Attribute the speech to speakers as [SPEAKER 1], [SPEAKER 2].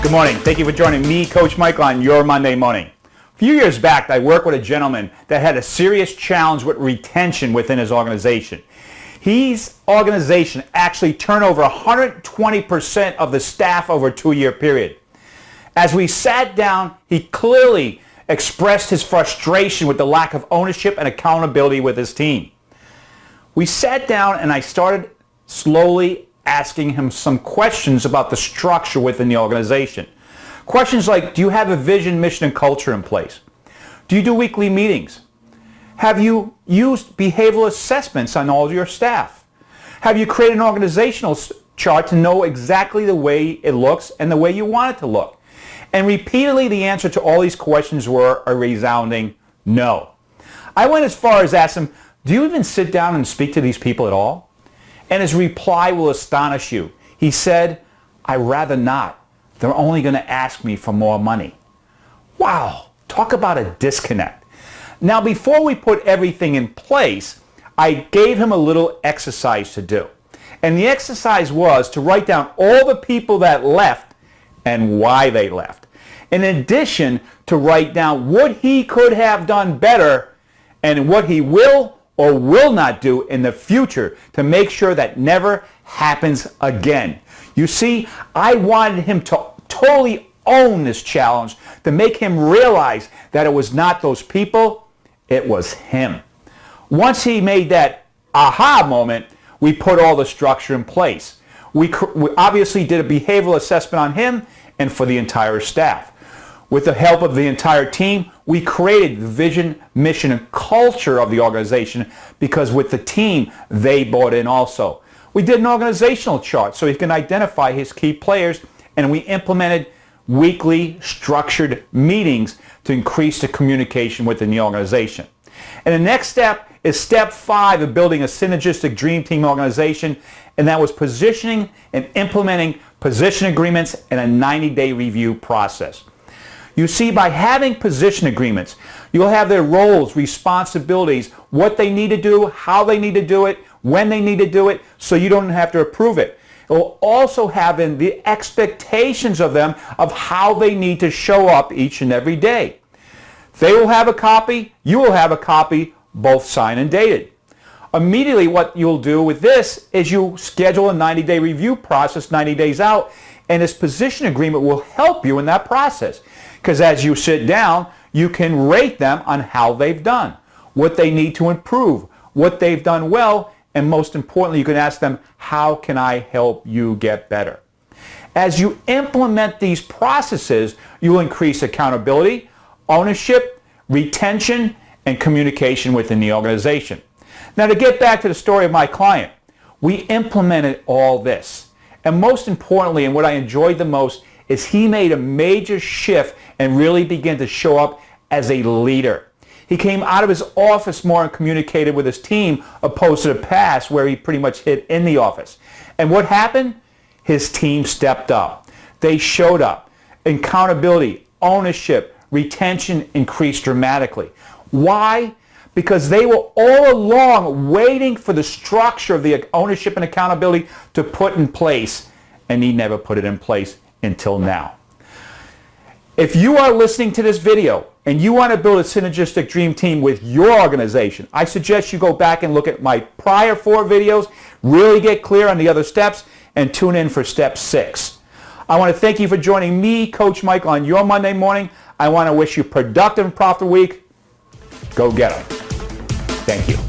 [SPEAKER 1] Good morning. Thank you for joining me, Coach Mike, on your Monday morning. A few years back, I worked with a gentleman that had a serious challenge with retention within his organization. His organization actually turned over 120% of the staff over a 2-year period. As we sat down, he clearly expressed his frustration with the lack of ownership and accountability with his team. We sat down and I started slowly asking him some questions about the structure within the organization. Questions like, do you have a vision, mission, and culture in place? Do you do weekly meetings? Have you used behavioral assessments on all of your staff? Have you created an organizational chart to know exactly the way it looks and the way you want it to look? And repeatedly, the answer to all these questions were a resounding no. I went as far as ask him, do you even sit down and speak to these people at all? And his reply will astonish you. He said, I'd rather not. They're only going to ask me for more money. Wow, talk about a disconnect. Now, before we put everything in place, I gave him a little exercise to do. And the exercise was to write down all the people that left and why they left. In addition, to write down what he could have done better and what he will or will not do in the future to make sure that never happens again. You see, I wanted him to totally own this challenge, to make him realize that it was not those people, it was him. Once he made that aha moment, we put all the structure in place. We obviously did a behavioral assessment on him and for the entire staff. With the help of the entire team, we created the vision, mission, and culture of the organization because with the team, they bought in also. We did an organizational chart so he can identify his key players, and we implemented weekly structured meetings to increase the communication within the organization. And the next step is step 5 of building a synergistic dream team organization, and that was positioning and implementing position agreements and a 90-day review process. You see, by having position agreements, you'll have their roles, responsibilities, what they need to do, how they need to do it, when they need to do it, so you don't have to approve it. It will also have in the expectations of them of how they need to show up each and every day. They will have a copy, you will have a copy, both signed and dated. Immediately what you'll do with this is you schedule a 90-day review process 90 days out, and this position agreement will help you in that process. Because as you sit down, you can rate them on how they've done, what they need to improve, what they've done well, and most importantly, you can ask them, how can I help you get better? As you implement these processes, you'll increase accountability, ownership, retention, and communication within the organization. Now, to get back to the story of my client, we implemented all this. And most importantly, and what I enjoyed the most, is he made a major shift and really began to show up as a leader. He came out of his office more and communicated with his team opposed to the past where he pretty much hid in the office. And what happened? His team stepped up. They showed up. Accountability, ownership, retention increased dramatically. Why? Because they were all along waiting for the structure of the ownership and accountability to put in place, and he never put it in place until now. If you are listening to this video and you want to build a synergistic dream team with your organization, I suggest you go back and look at my prior 4 videos, really get clear on the other steps, and tune in for step 6. I want to thank you for joining me, Coach Mike, on your Monday morning. I want to wish you a productive and profitable week. Go get them. Thank you.